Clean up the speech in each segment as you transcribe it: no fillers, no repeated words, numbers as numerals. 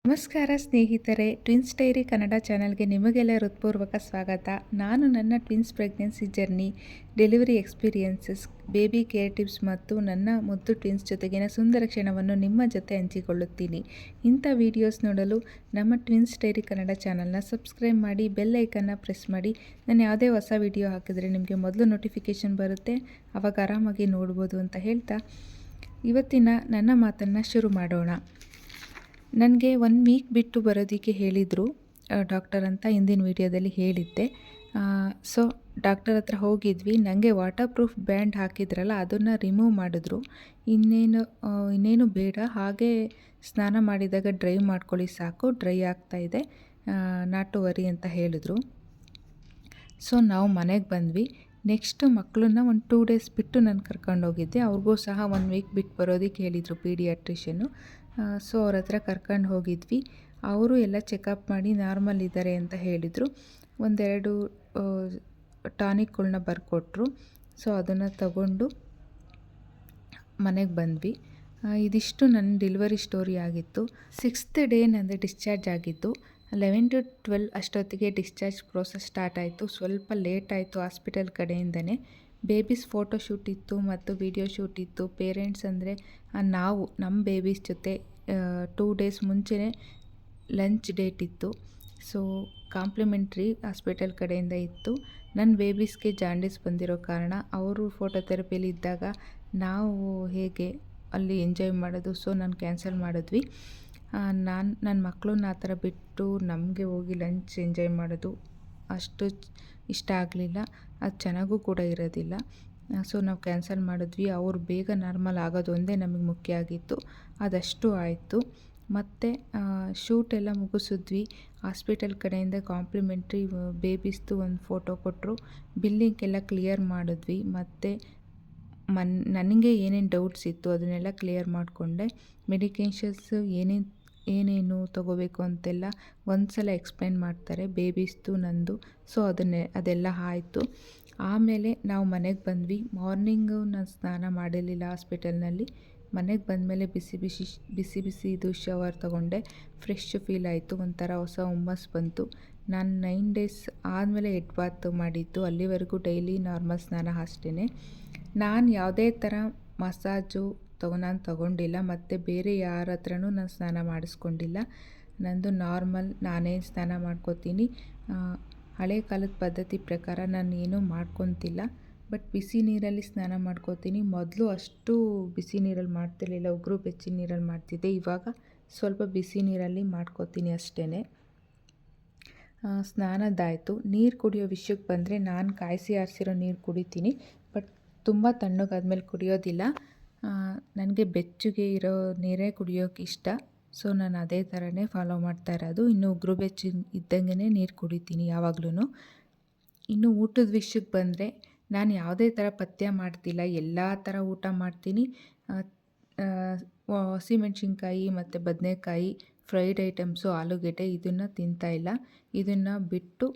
ನಮಸ್ಕಾರ ಸ್ನೇಹಿತರೆ, twins dairy Kannada ಚಾನಲ್ಗೆ ನಿಮಗೆಲ್ಲ ಹೃತ್ಪೂರ್ವಕ ಸ್ವಾಗತ. ನಾನು ನನ್ನ twins pregnancy journey, delivery experiences, baby care tips ಮತ್ತು ನನ್ನ ಮುದ್ದು ಟ್ವಿನ್ಸ್ ಜೊತೆಗಿನ ಸುಂದರ ಕ್ಷಣವನ್ನು ನಿಮ್ಮ ಜೊತೆ ಹಂಚಿಕೊಳ್ಳುತ್ತೀನಿ. ಇಂಥ ವಿಡಿಯೋಸ್ ನೋಡಲು ನಮ್ಮ ಟ್ವಿನ್ಸ್ ಡೈರಿ ಕನ್ನಡ ಚಾನಲ್ನ ಸಬ್ಸ್ಕ್ರೈಬ್ ಮಾಡಿ, ಬೆಲ್ ಐಕನ್ನ ಪ್ರೆಸ್ ಮಾಡಿ. ನಾನು ಯಾವುದೇ ಹೊಸ ವಿಡಿಯೋ ಹಾಕಿದರೆ ನಿಮಗೆ ಮೊದಲು ನೋಟಿಫಿಕೇಷನ್ ಬರುತ್ತೆ, ಆವಾಗ ಆರಾಮಾಗಿ ನೋಡ್ಬೋದು ಅಂತ ಹೇಳ್ತಾ ಇವತ್ತಿನ ನನ್ನ ಮಾತನ್ನು ಶುರು ಮಾಡೋಣ. ನನಗೆ 1 ವೀಕ್ ಬಿಟ್ಟು ಬರೋದಕ್ಕೆ ಹೇಳಿದರು ಡಾಕ್ಟರ್ ಅಂತ ಹಿಂದಿನ ವೀಡಿಯೋದಲ್ಲಿ ಹೇಳಿದ್ದೆ. ಸೊ ಡಾಕ್ಟರ್ ಹತ್ರ ಹೋಗಿದ್ವಿ. ನನಗೆ ವಾಟರ್ ಪ್ರೂಫ್ ಬ್ಯಾಂಡ್ ಹಾಕಿದ್ರಲ್ಲ ಅದನ್ನು ರಿಮೂವ್ ಮಾಡಿದ್ರು. ಇನ್ನೇನು ಬೇಡ, ಹಾಗೆ ಸ್ನಾನ ಮಾಡಿದಾಗ ಡ್ರೈ ಮಾಡ್ಕೊಳ್ಳಿ ಸಾಕು, ಡ್ರೈ ಆಗ್ತಾಯಿದೆ, ನಾಟ್ ಟು ವರಿ ಅಂತ ಹೇಳಿದ್ರು. ಸೊ ನಾವು ಮನೆಗೆ ಬಂದ್ವಿ. ನೆಕ್ಸ್ಟ್ ಮಕ್ಕಳನ್ನ ಒಂದು 2 ಡೇಸ್ ಬಿಟ್ಟು ನಾನು ಕರ್ಕೊಂಡೋಗಿದ್ದೆ. ಅವ್ರಿಗೂ ಸಹ 1 ವೀಕ್ ಬಿಟ್ಟು ಬರೋದಕ್ಕೆ ಹೇಳಿದರು ಪೀಡಿಯಾಟ್ರಿಷಿಯನ್ನು. ಸೊ ಅವ್ರ ಹತ್ರ ಕರ್ಕೊಂಡು ಹೋಗಿದ್ವಿ. ಅವರು ಎಲ್ಲ ಚೆಕಪ್ ಮಾಡಿ ನಾರ್ಮಲ್ ಇದ್ದಾರೆ ಅಂತ ಹೇಳಿದರು. ಒಂದೆರಡು ಟಾನಿಕ್ಗಳನ್ನ ಬರ್ಕೊಟ್ರು. ಸೊ ಅದನ್ನು ತಗೊಂಡು ಮನೆಗೆ ಬಂದ್ವಿ. ಇದಿಷ್ಟು ನನ್ನ ಡೆಲಿವರಿ ಸ್ಟೋರಿ ಆಗಿತ್ತು. 6th ಡೇ ನಂದು ಡಿಸ್ಚಾರ್ಜ್ ಆಗಿತ್ತು. 11 to 12 ಅಷ್ಟೊತ್ತಿಗೆ ಡಿಸ್ಚಾರ್ಜ್ ಪ್ರೋಸೆಸ್ ಸ್ಟಾರ್ಟ್ ಆಯಿತು. ಸ್ವಲ್ಪ ಲೇಟ್ ಆಯಿತು ಹಾಸ್ಪಿಟಲ್ ಕಡೆಯಿಂದನೇ. ಬೇಬೀಸ್ ಫೋಟೋ ಶೂಟ್ ಇತ್ತು ಮತ್ತು ವಿಡಿಯೋ ಶೂಟ್ ಇತ್ತು. ಪೇರೆಂಟ್ಸ್ ಅಂದರೆ ನಾವು ನಮ್ಮ ಬೇಬೀಸ್ ಜೊತೆ 2 ಡೇಸ್ ಮುಂಚೆನೇ ಲಂಚ್ ಡೇಟ್ ಇತ್ತು. ಸೊ ಕಾಂಪ್ಲಿಮೆಂಟ್ರಿ ಹಾಸ್ಪಿಟಲ್ ಕಡೆಯಿಂದ ಇತ್ತು. ನನ್ನ ಬೇಬೀಸ್ಗೆ ಜಾಂಡೀಸ್ ಬಂದಿರೋ ಕಾರಣ ಅವರು ಫೋಟೋ ಥೆರಪಿಯಲ್ಲಿ ಇದ್ದಾಗ ನಾವು ಹೇಗೆ ಅಲ್ಲಿ ಎಂಜಾಯ್ ಮಾಡೋದು, ಸೊ ನಾನು ಕ್ಯಾನ್ಸಲ್ ಮಾಡಿದ್ವಿ. ನನ್ನ ಮಕ್ಕಳನ್ನ ಆ ಥರ ಬಿಟ್ಟು ನಮಗೆ ಹೋಗಿ ಲಂಚ್ ಎಂಜಾಯ್ ಮಾಡೋದು ಅಷ್ಟು ಇಷ್ಟ ಆಗಲಿಲ್ಲ, ಅದು ಚೆನ್ನಾಗೂ ಕೂಡ ಇರೋದಿಲ್ಲ. ಸೊ ನಾವು ಕ್ಯಾನ್ಸಲ್ ಮಾಡಿದ್ವಿ. ಅವ್ರು ಬೇಗ ನಾರ್ಮಲ್ ಆಗೋದು ಒಂದೇ ನಮಗೆ ಮುಖ್ಯ ಆಗಿತ್ತು, ಅದಷ್ಟು ಆಯಿತು. ಮತ್ತು ಶೂಟೆಲ್ಲ ಮುಗಿಸಿದ್ವಿ. ಹಾಸ್ಪಿಟಲ್ ಕಡೆಯಿಂದ ಕಾಂಪ್ಲಿಮೆಂಟ್ರಿ ಬೇಬೀಸ್ದು ಒಂದು ಫೋಟೋ ಕೊಟ್ಟರು. ಬಿಲ್ಲಿಂಗೆಲ್ಲ ಕ್ಲಿಯರ್ ಮಾಡಿದ್ವಿ. ಮತ್ತು ನನಗೆ ಏನೇನು ಡೌಟ್ಸ್ ಇತ್ತು ಅದನ್ನೆಲ್ಲ ಕ್ಲಿಯರ್ ಮಾಡಿಕೊಂಡೆ. ಮೆಡಿಕೇಷನ್ಸ್ ಏನೇನು ತೊಗೋಬೇಕು ಅಂತೆಲ್ಲ ಒಂದು ಸಲ ಎಕ್ಸ್ಪ್ಲೈನ್ ಮಾಡ್ತಾರೆ, ಬೇಬೀಸ್ದು ನಂದು. ಸೊ ಅದೆಲ್ಲ ಆಯಿತು. ಆಮೇಲೆ ನಾವು ಮನೆಗೆ ಬಂದ್ವಿ. ಮಾರ್ನಿಂಗು ನಾನು ಸ್ನಾನ ಮಾಡಿರಲಿಲ್ಲ ಹಾಸ್ಪಿಟಲ್ನಲ್ಲಿ. ಮನೆಗೆ ಬಂದಮೇಲೆ ಬಿಸಿ ಇದು ಶವರ್ ತೊಗೊಂಡೆ. ಫ್ರೆಶ್ ಫೀಲ್ ಆಯಿತು, ಒಂಥರ ಹೊಸ ಹುಮ್ಮಸ್ಸು ಬಂತು. ನಾನು 9 ಡೇಸ್ ಆದಮೇಲೆ ಹೆಡ್ ಬಾತ್ ಮಾಡಿದ್ದು. ಅಲ್ಲಿವರೆಗೂ ಡೈಲಿ ನಾರ್ಮಲ್ ಸ್ನಾನ ಅಷ್ಟೇ. ನಾನು ಯಾವುದೇ ಥರ ಮಸಾಜು ನಾನು ತೊಗೊಂಡಿಲ್ಲ ಮತ್ತು ಬೇರೆ ಯಾರ ಹತ್ರನೂ ನಾನು ಸ್ನಾನ ಮಾಡಿಸ್ಕೊಂಡಿಲ್ಲ. ನಂದು ನಾರ್ಮಲ್ ನಾನೇ ಸ್ನಾನ ಮಾಡ್ಕೋತೀನಿ. ಹಳೆ ಕಾಲದ ಪದ್ಧತಿ ಪ್ರಕಾರ ನಾನು ಏನೂ ಮಾಡ್ಕೊತಿಲ್ಲ, ಬಟ್ ಬಿಸಿ ನೀರಲ್ಲಿ ಸ್ನಾನ ಮಾಡ್ಕೋತೀನಿ. ಮೊದಲು ಅಷ್ಟು ಬಿಸಿ ನೀರಲ್ಲಿ ಮಾಡ್ತಿರ್ಲಿಲ್ಲ, ಉಗುರು ಬೆಚ್ಚಿ ನೀರಲ್ಲಿ ಮಾಡ್ತಿದ್ದೆ. ಇವಾಗ ಸ್ವಲ್ಪ ಬಿಸಿ ನೀರಲ್ಲಿ ಮಾಡ್ಕೋತೀನಿ ಅಷ್ಟೇ. ಸ್ನಾನದ್ದಾಯಿತು. ನೀರು ಕುಡಿಯೋ ವಿಷಯಕ್ಕೆ ಬಂದರೆ ನಾನು ಕಾಯಿಸಿ ಆರಿಸಿರೋ ನೀರು ಕುಡಿತೀನಿ, ಬಟ್ ತುಂಬ ತಣ್ಣಗಾದ್ಮೇಲೆ ಕುಡಿಯೋದಿಲ್ಲ. ನನಗೆ ಬೆಚ್ಚಗೆ ಇರೋ ನೀರೇ ಕುಡಿಯೋಕೆ ಇಷ್ಟ. ಸೊ ನಾನು ಅದೇ ಥರನೇ ಫಾಲೋ ಮಾಡ್ತಾ ಇರೋದು. ಇನ್ನು ಉಗುರು ಬೆಚ್ಚು ಇದ್ದಂಗೆ ನೀರು ಕುಡಿತೀನಿ ಯಾವಾಗ್ಲೂ. ಇನ್ನು ಊಟದ ವಿಷಯಕ್ಕೆ ಬಂದರೆ ನಾನು ಯಾವುದೇ ಥರ ಪಥ್ಯ ಮಾಡ್ತಿಲ್ಲ, ಎಲ್ಲ ಥರ ಊಟ ಮಾಡ್ತೀನಿ. ಹಸಿಮೆಣ್ಸಿನ್ಕಾಯಿ ಮತ್ತು ಬದನೆಕಾಯಿ, ಫ್ರೈಡ್ ಐಟಮ್ಸು, ಆಲೂಗೆಡ್ಡೆ ಇದನ್ನು ತಿಂತಾಯಿಲ್ಲ. ಇದನ್ನು ಬಿಟ್ಟು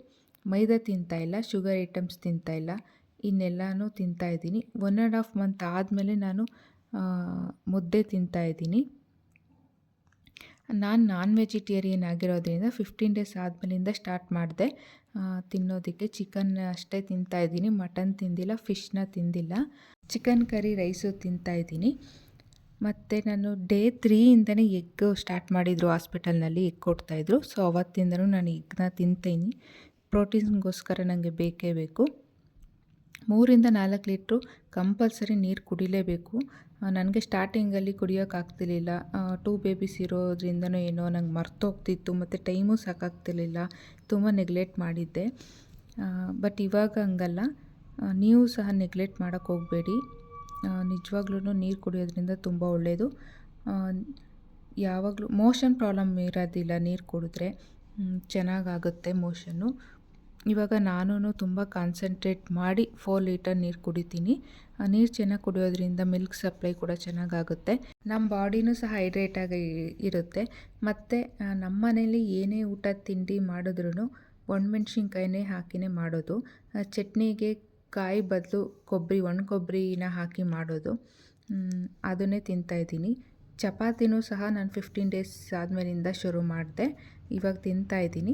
ಮೈದಾ ತಿಂತಾಯಿಲ್ಲ, ಶುಗರ್ ಐಟಮ್ಸ್ ತಿಂತಾಯಿಲ್ಲ, ಇನ್ನೆಲ್ಲನೂ ತಿಂತಾಯಿದ್ದೀನಿ. 1.5 ಮಂತ್ ಆದಮೇಲೆ ನಾನು ಮುದ್ದೆ ತಿಂತಾಯಿದ್ದೀನಿ. ನಾನು ನಾನ್ ವೆಜಿಟೇರಿಯನ್ ಆಗಿರೋದ್ರಿಂದ 15 ಡೇಸ್ ಆದಮೇಲಿಂದ ಸ್ಟಾರ್ಟ್ ಮಾಡಿದೆ ತಿನ್ನೋದಕ್ಕೆ. ಚಿಕನ್ ಅಷ್ಟೇ ತಿಂತಾಯಿದ್ದೀನಿ, ಮಟನ್ ತಿಂದಿಲ್ಲ, ಫಿಶ್ನ ತಿಂದಿಲ್ಲ. ಚಿಕನ್ ಕರಿ ರೈಸು ತಿಂತಾಯಿದ್ದೀನಿ. ಮತ್ತು ನಾನು ಡೇ 3ಇಂದನೇ ಎಗ್ ಸ್ಟಾರ್ಟ್ ಮಾಡಿದರು ಹಾಸ್ಪಿಟಲ್ನಲ್ಲಿ, ಎಗ್ ಕೊಡ್ತಾಯಿದ್ರು. ಸೊ ಅವತ್ತಿಂದನೂ ನಾನು ಎಗ್ನ ತಿಂತೀನಿ. ಪ್ರೋಟೀನ್ಗೋಸ್ಕರ ನನಗೆ ಬೇಕೇ ಬೇಕು. 3 to 4 ಲೀಟ್ರು ಕಂಪಲ್ಸರಿ ನೀರು ಕುಡಿಲೇಬೇಕು. ನನಗೆ ಸ್ಟಾರ್ಟಿಂಗಲ್ಲಿ ಕುಡಿಯೋಕ್ಕಾಗ್ತಿರ್ಲಿಲ್ಲ. 2 ಬೇಬೀಸ್ ಇರೋದ್ರಿಂದನೋ ಏನೋ ನಂಗೆ ಮರ್ತೋಗ್ತಿತ್ತು ಮತ್ತು ಟೈಮೂ ಸಾಕಾಗ್ತಿರ್ಲಿಲ್ಲ, ತುಂಬ ನೆಗ್ಲೆಕ್ಟ್ ಮಾಡಿದ್ದೆ. ಬಟ್ ಇವಾಗ ಹಂಗಲ್ಲ. ನೀವು ಸಹ ನೆಗ್ಲೆಕ್ಟ್ ಮಾಡೋಕ್ಕೆ ಹೋಗಬೇಡಿ. ನಿಜವಾಗ್ಲೂ ನೀರು ಕುಡಿಯೋದ್ರಿಂದ ತುಂಬ ಒಳ್ಳೆಯದು. ಯಾವಾಗಲೂ ಮೋಷನ್ ಪ್ರಾಬ್ಲಮ್ ಇರೋದಿಲ್ಲ ನೀರು ಕುಡಿದ್ರೆ, ಚೆನ್ನಾಗಾಗುತ್ತೆ ಮೋಷನ್ನು. ಇವಾಗ ನಾನು ತುಂಬ ಕಾನ್ಸಂಟ್ರೇಟ್ ಮಾಡಿ 4 ಲೀಟರ್ ನೀರು ಕುಡಿತೀನಿ. ನೀರು ಚೆನ್ನಾಗಿ ಕುಡಿಯೋದ್ರಿಂದ ಮಿಲ್ಕ್ ಸಪ್ಲೈ ಕೂಡ ಚೆನ್ನಾಗಾಗುತ್ತೆ, ನಮ್ಮ ಬಾಡಿನೂ ಸಹ ಹೈಡ್ರೇಟಾಗಿ ಇರುತ್ತೆ. ಮತ್ತು ನಮ್ಮ ಮನೇಲಿ ಏನೇ ಊಟ ತಿಂಡಿ ಮಾಡಿದ್ರೂ ಒಣಮೆಣ್ಸಿನ್ಕಾಯಿನೇ ಹಾಕಿನೇ ಮಾಡೋದು. ಚಟ್ನಿಗೆ ಕಾಯಿ ಬದಲು ಒಣ ಕೊಬ್ಬರಿನ ಹಾಕಿ ಮಾಡೋದು, ಅದನ್ನೇ ತಿಂತಾಯಿದ್ದೀನಿ. ಚಪಾತಿನೂ ಸಹ ನಾನು 15 ಡೇಸ್ ಆದಮೇಲಿಂದ ಶುರು ಮಾಡಿದೆ. ಇವಾಗ ತಿಂತಾಯಿದ್ದೀನಿ.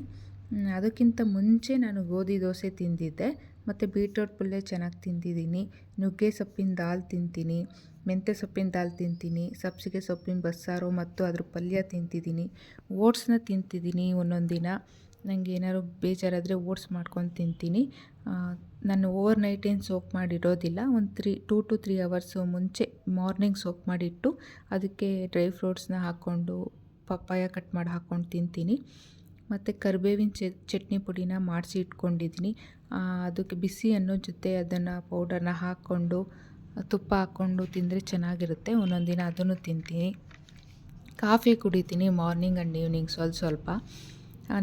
ಅದಕ್ಕಿಂತ ಮುಂಚೆ ನಾನು ಗೋಧಿ ದೋಸೆ ತಿಂದಿದ್ದೆ ಮತ್ತು ಬೀಟ್ರೋಟ್ ಪಲ್ಯ ಚೆನ್ನಾಗಿ ತಿಂದಿದ್ದೀನಿ. ನುಗ್ಗೆ ಸೊಪ್ಪಿನ ದಾಲ್ ತಿಂತೀನಿ, ಮೆಂತ್ಯ ಸೊಪ್ಪಿನ ದಾಲ್ ತಿಂತೀನಿ, ಸಬ್ಬಸಿಗೆ ಸೊಪ್ಪಿನ ಬಸ್ಸಾರು ಮತ್ತು ಅದ್ರ ಪಲ್ಯ ತಿಂತಿದ್ದೀನಿ. ಓಟ್ಸ್ನ ತಿಂತಿದ್ದೀನಿ ಒಂದೊಂದು ದಿನ. ನನಗೆ ಏನಾದ್ರು ಬೇಜಾರಾದರೆ ಓಟ್ಸ್ ಮಾಡ್ಕೊಂಡು ತಿಂತೀನಿ. ನಾನು ಓವರ್ ನೈಟ್ ಏನು ಸೋಕ್ ಮಾಡಿಡೋದಿಲ್ಲ. ಒಂದು 2 to 3 ಅವರ್ಸು ಮುಂಚೆ ಮಾರ್ನಿಂಗ್ ಸೋಕ್ ಮಾಡಿಟ್ಟು ಅದಕ್ಕೆ ಡ್ರೈ ಫ್ರೂಟ್ಸ್ನ ಹಾಕ್ಕೊಂಡು ಪಪ್ಪಾಯ ಕಟ್ ಮಾಡಿ ಹಾಕ್ಕೊಂಡು ತಿಂತೀನಿ. ಮತ್ತು ಕರಿಬೇವಿನ ಚಟ್ನಿ ಪುಡಿನ ಮಾಡಿಸಿ ಇಟ್ಕೊಂಡಿದ್ದೀನಿ. ಅದಕ್ಕೆ ಬಿಸಿ ಅನ್ನೋ ಜೊತೆ ಅದನ್ನು ಪೌಡರ್ನ ಹಾಕ್ಕೊಂಡು ತುಪ್ಪ ಹಾಕ್ಕೊಂಡು ತಿಂದರೆ ಚೆನ್ನಾಗಿರುತ್ತೆ. ಒಂದೊಂದು ದಿನ ಅದನ್ನು ತಿಂತೀನಿ. ಕಾಫಿ ಕುಡಿತೀನಿ ಮಾರ್ನಿಂಗ್ ಆ್ಯಂಡ್ ಈವ್ನಿಂಗ್ ಸ್ವಲ್ಪ.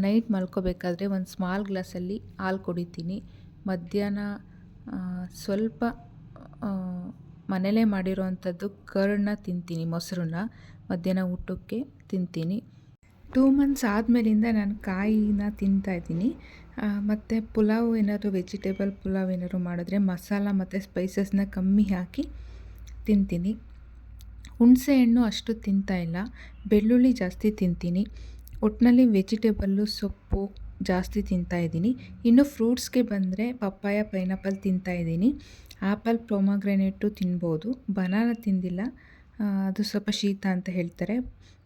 ನೈಟ್ ಮಲ್ಕೋಬೇಕಾದ್ರೆ ಒಂದು ಸ್ಮಾಲ್ ಗ್ಲಾಸಲ್ಲಿ ಹಾಲು ಕುಡಿತೀನಿ. ಮಧ್ಯಾಹ್ನ ಸ್ವಲ್ಪ ಮನೇಲೇ ಮಾಡಿರೋವಂಥದ್ದು ಕರ್ಡ್ನ ತಿಂತೀನಿ, ಮೊಸರನ್ನ ಮಧ್ಯಾಹ್ನ ಊಟಕ್ಕೆ ತಿಂತೀನಿ. 2 ಮಂತ್ಸ್ ಆದಮೇಲಿಂದ ನಾನು ಕಾಯಿನ ತಿಂತಾಯಿದ್ದೀನಿ. ಮತ್ತು ಪುಲಾವ್ ಏನಾದರೂ ವೆಜಿಟೇಬಲ್ ಪುಲಾವ್ ಏನಾದ್ರು ಮಾಡಿದ್ರೆ ಮಸಾಲ ಮತ್ತು ಸ್ಪೈಸಸ್ನ ಕಮ್ಮಿ ಹಾಕಿ ತಿಂತೀನಿ. ಹುಣಸೆ ಹಣ್ಣು ಅಷ್ಟು ತಿಂತಾಯಿಲ್ಲ, ಬೆಳ್ಳುಳ್ಳಿ ಜಾಸ್ತಿ ತಿಂತೀನಿ. ಒಟ್ಟಿನಲ್ಲಿ ವೆಜಿಟೇಬಲ್ಲು ಸೊಪ್ಪು ಜಾಸ್ತಿ ತಿಂತಾಯಿದ್ದೀನಿ. ಇನ್ನು ಫ್ರೂಟ್ಸ್ಗೆ ಬಂದರೆ ಪಪ್ಪಾಯ, ಪೈನಾಪಲ್ ತಿಂತಾಯಿದ್ದೀನಿ. ಆ್ಯಪಲ್, ಪ್ರೊಮೊಗ್ರೆನೇಟು ತಿನ್ಬೋದು. ಬನಾನ ತಿಂದಿಲ್ಲ, ಅದು ಸ್ವಲ್ಪ ಶೀತ ಅಂತ ಹೇಳ್ತಾರೆ.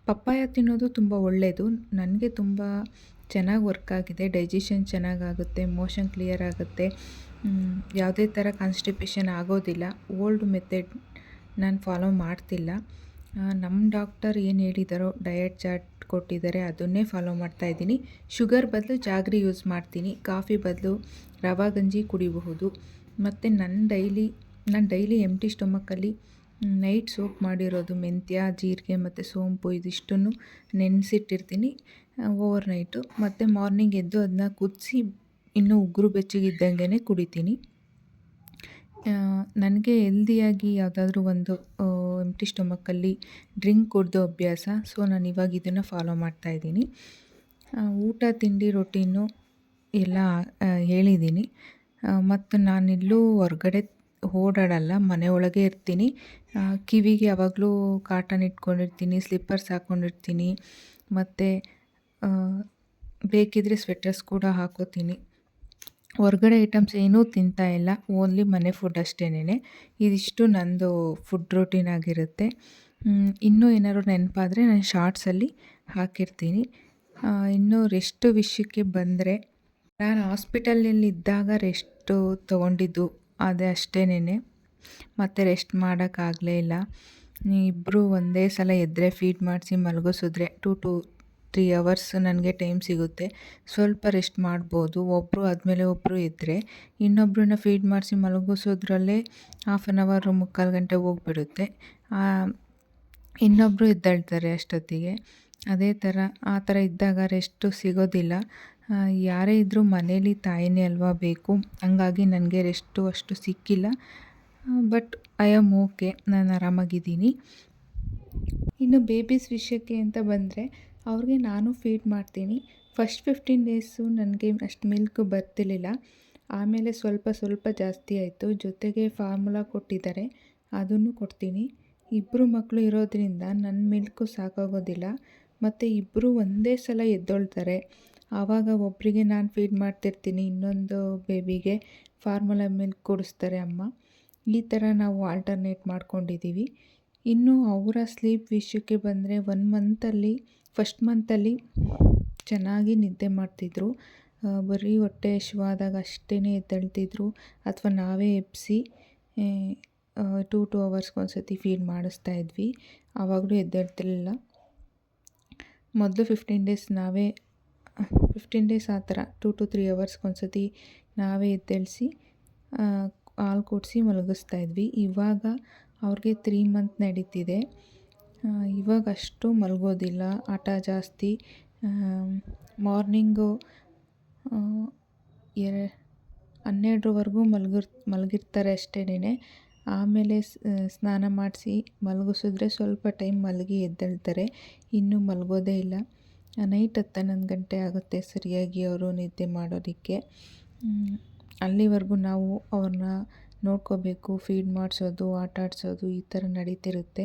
ಪಪ್ಪಾಯ ತಿನ್ನೋದು ತುಂಬ ಒಳ್ಳೆಯದು. ನನಗೆ ತುಂಬ ಚೆನ್ನಾಗಿ ವರ್ಕ್ ಆಗಿದೆ. ಡೈಜೆಷನ್ ಚೆನ್ನಾಗಾಗುತ್ತೆ, ಮೋಷನ್ ಕ್ಲಿಯರ್ ಆಗುತ್ತೆ, ಯಾವುದೇ ಥರ ಕಾನ್ಸ್ಟಿಪೇಷನ್ ಆಗೋದಿಲ್ಲ. ಓಲ್ಡ್ ಮೆಥಡ್ ನಾನು ಫಾಲೋ ಮಾಡ್ತಿಲ್ಲ. ನಮ್ಮ ಡಾಕ್ಟರ್ ಏನು ಹೇಳಿದಾರೋ ಡಯಟ್ ಚಾರ್ಟ್ ಕೊಟ್ಟಿದ್ದಾರೆ, ಅದನ್ನೇ ಫಾಲೋ ಮಾಡ್ತಾಯಿದ್ದೀನಿ. ಶುಗರ್ ಬದಲು ಜಾಗ್ರಿ ಯೂಸ್ ಮಾಡ್ತೀನಿ. ಕಾಫಿ ಬದಲು ರವಾ ಗಂಜಿ ಕುಡಿಬಹುದು. ಮತ್ತು ನಾನು ಡೈಲಿ ಎಂಟಿ ಸ್ಟೊಮಕ್ಕಲ್ಲಿ ನೈಟ್ ಸೋಪ್ ಮಾಡಿರೋದು ಮೆಂತ್ಯ, ಜೀರಿಗೆ ಮತ್ತು ಸೋಂಪು ಇದಿಷ್ಟನ್ನು ನೆನೆಸಿಟ್ಟಿರ್ತೀನಿ ಓವರ್ ನೈಟು. ಮತ್ತು ಮಾರ್ನಿಂಗ್ ಎದ್ದು ಅದನ್ನ ಕುದಿಸಿ ಇನ್ನೂ ಉಗುರು ಬೆಚ್ಚಗಿದ್ದಂಗೆ ಕುಡಿತೀನಿ. ನನಗೆ ಹೆಲ್ದಿಯಾಗಿ ಯಾವುದಾದ್ರೂ ಒಂದು ಎಂಟಿ ಸ್ಟೊಮಕ್ಕಲ್ಲಿ ಡ್ರಿಂಕ್ ಕುಡಿದೋ ಅಭ್ಯಾಸ. ಸೊ ನಾನು ಇವಾಗ ಇದನ್ನು ಫಾಲೋ ಮಾಡ್ತಾಯಿದ್ದೀನಿ. ಊಟ ತಿಂಡಿ ರೊಟೀನು ಎಲ್ಲ ಹೇಳಿದ್ದೀನಿ. ಮತ್ತು ನಾನೆಲ್ಲೂ ಹೊರ್ಗಡೆ ಓಡಾಡಲ್ಲ, ಮನೆಯೊಳಗೆ ಇರ್ತೀನಿ. ಕಿವಿಗೆ ಯಾವಾಗಲೂ ಕಾಟನ್ ಇಟ್ಕೊಂಡಿರ್ತೀನಿ, ಸ್ಲಿಪ್ಪರ್ಸ್ ಹಾಕ್ಕೊಂಡಿರ್ತೀನಿ. ಮತ್ತು ಬೇಕಿದ್ದರೆ ಸ್ವೆಟರ್ಸ್ ಕೂಡ ಹಾಕೋತೀನಿ. ಹೊರ್ಗಡೆ ಐಟಮ್ಸ್ ಏನೂ ತಿಂತಾಯಿಲ್ಲ, ಓನ್ಲಿ ಮನೆ ಫುಡ್ ಅಷ್ಟೇನೆ. ಇದಿಷ್ಟು ನಂದು ಫುಡ್ ರೂಟೀನ್ ಆಗಿರುತ್ತೆ. ಇನ್ನೂ ಏನಾದ್ರು ನೆನಪಾದರೆ ನಾನು ಶಾರ್ಟ್ಸಲ್ಲಿ ಹಾಕಿರ್ತೀನಿ. ಇನ್ನು ರೆಸ್ಟ್ ವಿಷಯಕ್ಕೆ ಬಂದರೆ, ನಾನು ಹಾಸ್ಪಿಟಲಲ್ಲಿದ್ದಾಗ ರೆಸ್ಟು ತೊಗೊಂಡಿದ್ದು ಅದೇ ಅಷ್ಟೇನೆ. ಮತ್ತು ರೆಸ್ಟ್ ಮಾಡೋಕ್ಕಾಗಲೇ ಇಲ್ಲ. ಇಬ್ಬರು ಒಂದೇ ಸಲ ಎದ್ದರೆ ಫೀಡ್ ಮಾಡಿಸಿ ಮಲಗಿಸಿದ್ರೆ 2 to 3 ಅವರ್ಸ್ ನನಗೆ ಟೈಮ್ ಸಿಗುತ್ತೆ. ಸ್ವಲ್ಪ ರೆಸ್ಟ್ ಮಾಡ್ಬೋದು. ಒಬ್ಬರು ಆದಮೇಲೆ ಒಬ್ಬರು ಇದ್ದರೆ ಇನ್ನೊಬ್ಬರನ್ನ ಫೀಡ್ ಮಾಡಿಸಿ ಮಲಗಿಸೋದ್ರಲ್ಲೇ 1/2 ಅವರ್ 3/4 ಗಂಟೆ ಹೋಗ್ಬಿಡುತ್ತೆ. ಇನ್ನೊಬ್ಬರು ಎದ್ದೇಳ್ತಾರೆ ಅಷ್ಟೊತ್ತಿಗೆ. ಆ ಥರ ಇದ್ದಾಗ ರೆಸ್ಟು ಸಿಗೋದಿಲ್ಲ. ಯಾರೇ ಇದ್ದರೂ ಮನೇಲಿ ತಾಯಿನೇ ಅಲ್ವಾ ಬೇಕು. ಹಂಗಾಗಿ ನನಗೆ ರೆಸ್ಟು ಅಷ್ಟು ಸಿಕ್ಕಿಲ್ಲ. ಬಟ್ ಐ ಆಮ್ ಓಕೆ, ನಾನು ಆರಾಮಾಗಿದ್ದೀನಿ. ಇನ್ನು ಬೇಬೀಸ್ ವಿಷಯಕ್ಕೆ ಅಂತ ಬಂದರೆ ಅವ್ರಿಗೆ ನಾನು ಫೀಡ್ ಮಾಡ್ತೀನಿ. ಫಸ್ಟ್ 15 ಡೇಸು ನನಗೆ ಅಷ್ಟು ಮಿಲ್ಕ್ ಬರ್ತಿರ್ಲಿಲ್ಲ. ಆಮೇಲೆ ಸ್ವಲ್ಪ ಜಾಸ್ತಿ ಆಯಿತು. ಜೊತೆಗೆ ಫಾರ್ಮುಲಾ ಕೊಟ್ಟಿದ್ದಾರೆ, ಅದನ್ನು ಕೊಡ್ತೀನಿ. ಇಬ್ಬರು ಮಕ್ಕಳು ಇರೋದ್ರಿಂದ ನನ್ನ ಮಿಲ್ಕು ಸಾಕಾಗೋದಿಲ್ಲ. ಮತ್ತು ಇಬ್ಬರು ಒಂದೇ ಸಲ ಎದ್ದೊಳ್ತಾರೆ. ಆವಾಗ ಒಬ್ಬರಿಗೆ ನಾನು ಫೀಡ್ ಮಾಡ್ತಿರ್ತೀನಿ, ಇನ್ನೊಂದು ಬೇಬಿಗೆ ಫಾರ್ಮುಲಾ ಮಿಲ್ಕ್ ಕುಡಿಸ್ತಾರೆ ಅಮ್ಮ. ಈ ಥರ ನಾವು ಆಲ್ಟರ್ನೇಟ್ ಮಾಡ್ಕೊಂಡಿದ್ದೀವಿ. ಇನ್ನು ಅವರ ಸ್ಲೀಪ್ ವಿಷಯಕ್ಕೆ ಬಂದರೆ ಫಸ್ಟ್ ಮಂತಲ್ಲಿ ಚೆನ್ನಾಗಿ ನಿದ್ದೆ ಮಾಡ್ತಿದ್ರು. ಬರೀ ಹೊಟ್ಟೆ ಹಸಿವಾದಾಗ ಅಷ್ಟೇ ಎದ್ದೇಳ್ತಿದ್ರು, ಅಥವಾ ನಾವೇ ಎಬ್ಬಿಸಿ 2 ಅವರ್ಸ್ಗೆ ಸತಿ ಫೀಡ್ ಮಾಡಿಸ್ತಾ ಇದ್ವಿ. ಆವಾಗಲೂ ಎದ್ದೇಳ್ತಿರ್ಲಿಲ್ಲ. ಮೊದಲು 15 ಡೇಸ್ ಆ ಥರ 2 to 3 ಅವರ್ಸ್ಗೆ ಸತಿ ನಾವೇ ಎದ್ದೇಳಿಸಿ ಹಾಲು ಕುಡಿಸಿ ಮಲಗಿಸ್ತಾ ಇದ್ವಿ. ಇವಾಗ ಅವ್ರಿಗೆ 3 ಮಂತ್ ನಡೀತಿದೆ. ಇವಾಗ ಅಷ್ಟು ಮಲಗೋದಿಲ್ಲ, ಹಠ ಜಾಸ್ತಿ. ಮಾರ್ನಿಂಗು 12ವರೆಗೂ ಮಲಗಿರ್ತಾರೆ ಅಷ್ಟೇನೆ. ಆಮೇಲೆ ಸ್ನಾನ ಮಾಡಿಸಿ ಮಲಗಿಸಿದ್ರೆ ಸ್ವಲ್ಪ ಟೈಮ್ ಮಲಗಿ ಎದ್ದೇಳ್ತಾರೆ. ಇನ್ನೂ ಮಲಗೋದೇ ಇಲ್ಲ. ನೈಟ್ 10-11 ಗಂಟೆ ಆಗುತ್ತೆ ಸರಿಯಾಗಿ ಅವರು ನಿದ್ದೆ ಮಾಡೋದಕ್ಕೆ. ಅಲ್ಲಿವರೆಗೂ ನಾವು ಅವ್ರನ್ನ ನೋಡ್ಕೋಬೇಕು, ಫೀಡ್ ಮಾಡಿಸೋದು, ಆಟ ಆಡಿಸೋದು ಈ ಥರ ನಡೀತಿರುತ್ತೆ.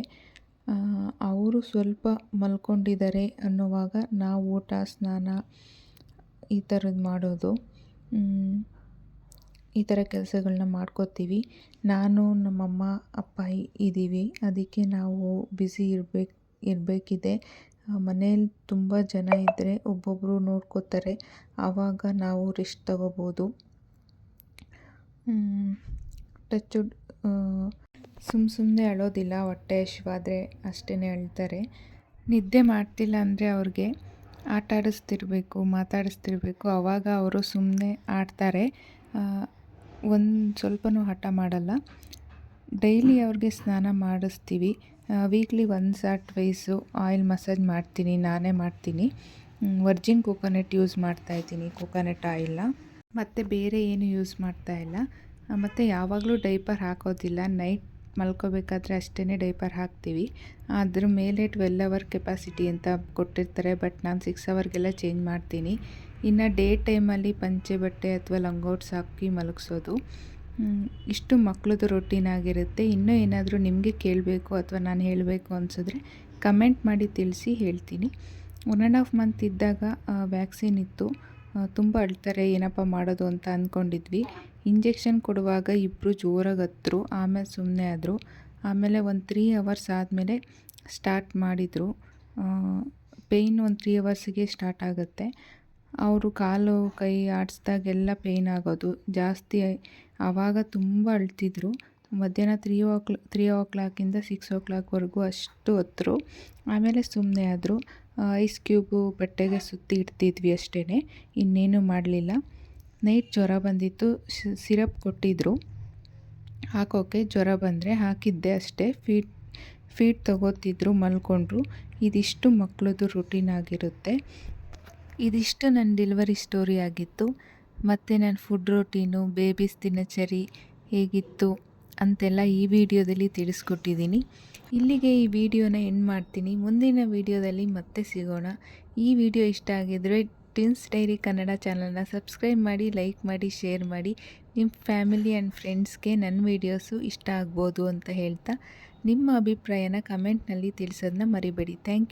ಅವರು ಸ್ವಲ್ಪ ಮಲ್ಕೊಂಡಿದ್ದಾರೆ ಅನ್ನುವಾಗ ನಾವು ಊಟ ಸ್ನಾನ ಈ ಥರದ್ದು ಮಾಡೋದು, ಈ ಥರ ಕೆಲಸಗಳನ್ನ ಮಾಡ್ಕೋತೀವಿ. ನಾನು ನಮ್ಮಮ್ಮ ಅಪ್ಪ ಇದ್ದೀವಿ, ಅದಕ್ಕೆ ನಾವು ಬ್ಯುಸಿ ಇರಬೇಕಿದೆ. ಮನೇಲಿ ತುಂಬ ಜನ ಇದ್ದರೆ ಒಬ್ಬೊಬ್ಬರು ನೋಡ್ಕೋತಾರೆ, ಆವಾಗ ನಾವು ರೆಸ್ಟ್ ತಗೋಬೋದು. ಟಚ್ ಸುಮ್ಮನೆ ಅಳೋದಿಲ್ಲ, ಹೊಟ್ಟೆ ಹಶ್ವಾದರೆ ಅಷ್ಟೇ ಅಳ್ತಾರೆ. ನಿದ್ದೆ ಮಾಡ್ತಿಲ್ಲ ಅಂದರೆ ಅವ್ರಿಗೆ ಆಟ ಆಡಿಸ್ತಿರ್ಬೇಕು, ಮಾತಾಡಿಸ್ತಿರ್ಬೇಕು, ಆವಾಗ ಅವರು ಸುಮ್ಮನೆ ಆಡ್ತಾರೆ, ಒಂದು ಸ್ವಲ್ಪನೂ ಹಠ ಮಾಡಲ್ಲ. ಡೈಲಿ ಅವ್ರಿಗೆ ಸ್ನಾನ ಮಾಡಿಸ್ತೀವಿ. Weekly once or twice oil massage ಮಾಡ್ತೀನಿ, ನಾನೇ ಮಾಡ್ತೀನಿ. ವರ್ಜಿನ್ ಕೋಕೋನಟ್ ಯೂಸ್ ಮಾಡ್ತಾಯಿದ್ದೀನಿ, ಕೋಕೋನಟ್ ಆಯಿಲ್ನ, ಮತ್ತು ಬೇರೆ ಏನು ಯೂಸ್ ಮಾಡ್ತಾಯಿಲ್ಲ. ಮತ್ತು ಯಾವಾಗಲೂ ಡೈಪರ್ ಹಾಕೋದಿಲ್ಲ, ನೈಟ್ ಮಲ್ಕೋಬೇಕಾದ್ರೆ ಅಷ್ಟೇ ಡೈಪರ್ ಹಾಕ್ತೀವಿ. ಅದ್ರ ಮೇಲೆ 12 ಅವರ್ ಕೆಪಾಸಿಟಿ ಅಂತ ಕೊಟ್ಟಿರ್ತಾರೆ, ಬಟ್ ನಾನು 6 ಅವರ್ಗೆಲ್ಲ ಚೇಂಜ್ ಮಾಡ್ತೀನಿ. ಇನ್ನು ಡೇ ಟೈಮಲ್ಲಿ ಪಂಚೆ ಬಟ್ಟೆ ಅಥವಾ ಲಂಗೋಟ್ಸ್ ಹಾಕಿ ಮಲಗಿಸೋದು. ಇಷ್ಟು ಮಕ್ಕಳದು ರೊಟೀನ್ ಆಗಿರುತ್ತೆ. ಇನ್ನೂ ಏನಾದರೂ ನಿಮಗೆ ಕೇಳಬೇಕು ಅಥವಾ ನಾನು ಹೇಳಬೇಕು ಅನಿಸಿದ್ರೆ ಕಮೆಂಟ್ ಮಾಡಿ ತಿಳಿಸಿ, ಹೇಳ್ತೀನಿ. 1.5 ಮಂತ್ ಇದ್ದಾಗ ವ್ಯಾಕ್ಸಿನ್ ಇತ್ತು. ತುಂಬ ಅಳ್ತಾರೆ, ಏನಪ್ಪ ಮಾಡೋದು ಅಂತ ಅಂದ್ಕೊಂಡಿದ್ವಿ. ಇಂಜೆಕ್ಷನ್ ಕೊಡುವಾಗ ಇಬ್ಬರು ಜೋರಾಗಿ ಹತ್ತರು, ಆಮೇಲೆ ಸುಮ್ಮನೆ ಆದರು. ಆಮೇಲೆ ಒಂದು 3 ಅವರ್ಸ್ ಆದಮೇಲೆ ಸ್ಟಾರ್ಟ್ ಮಾಡಿದರು. ಪೇಯ್ನ್ ಒಂದು 3 ಅವರ್ಸಿಗೆ ಸ್ಟಾರ್ಟ್ ಆಗುತ್ತೆ. ಅವರು ಕಾಲು ಕೈ ಆಡಿಸ್ದಾಗೆಲ್ಲ ಪೇಯ್ನ್ ಆಗೋದು ಜಾಸ್ತಿ. ಆವಾಗ ತುಂಬ ಅಳ್ತಿದ್ರು. ಮಧ್ಯಾಹ್ನ 3 ಓ ಕ್ಲಾಕಿಂದ 6 ಓ ಕ್ಲಾಕ್ವರೆಗೂ ಅಷ್ಟು ಹೊತ್ತರು. ಆಮೇಲೆ ಸುಮ್ಮನೆ ಆದರು. ಐಸ್ ಕ್ಯೂಬು ಬಟ್ಟೆಗೆ ಸುತ್ತಿ ಇಡ್ತಿದ್ವಿ ಅಷ್ಟೇ, ಇನ್ನೇನು ಮಾಡಲಿಲ್ಲ. ನೈಟ್ ಜ್ವರ ಬಂದಿತ್ತು, ಸಿರಪ್ ಕೊಟ್ಟಿದ್ದರು ಹಾಕೋಕ್ಕೆ. ಜ್ವರ ಬಂದರೆ ಹಾಕಿದ್ದೆ ಅಷ್ಟೇ. ಫೀಡ್ ತಗೋತಿದ್ರು, ಮಲ್ಕೊಂಡ್ರು. ಇದಿಷ್ಟು ಮಕ್ಕಳದು ರುಟೀನ್ ಆಗಿರುತ್ತೆ. ಇದಿಷ್ಟು ನನ್ನ ಡೆಲಿವರಿ ಸ್ಟೋರಿ ಆಗಿತ್ತು. ಮತ್ತು ನನ್ನ ಫುಡ್ ರುಟೀನು, ಬೇಬೀಸ್ ದಿನಚರಿ ಹೇಗಿತ್ತು ಅಂತೆಲ್ಲ ಈ ವಿಡಿಯೋದಲ್ಲಿ ತಿಳಿಸ್ಕೊಟ್ಟಿದ್ದೀನಿ. ಇಲ್ಲಿಗೆ ಈ ವಿಡಿಯೋನ ಎಂಡ್ ಮಾಡ್ತೀನಿ. ಮುಂದಿನ ವಿಡಿಯೋದಲ್ಲಿ ಮತ್ತೆ ಸಿಗೋಣ. ಈ ವಿಡಿಯೋ ಇಷ್ಟ ಆಗಿದ್ದರೆ ಟ್ವಿನ್ಸ್ ಡೈರಿ ಕನ್ನಡ ಚಾನಲ್ನ ಸಬ್ಸ್ಕ್ರೈಬ್ ಮಾಡಿ, ಲೈಕ್ ಮಾಡಿ, ಶೇರ್ ಮಾಡಿ. ನಿಮ್ಮ ಫ್ಯಾಮಿಲಿ ಆ್ಯಂಡ್ ಫ್ರೆಂಡ್ಸ್ಗೆ ನನ್ನ ವೀಡಿಯೋಸು ಇಷ್ಟ ಆಗ್ಬೋದು ಅಂತ ಹೇಳ್ತಾ, ನಿಮ್ಮ ಅಭಿಪ್ರಾಯನ ಕಮೆಂಟ್ನಲ್ಲಿ ತಿಳಿಸೋದನ್ನ ಮರಿಬೇಡಿ. Thank you.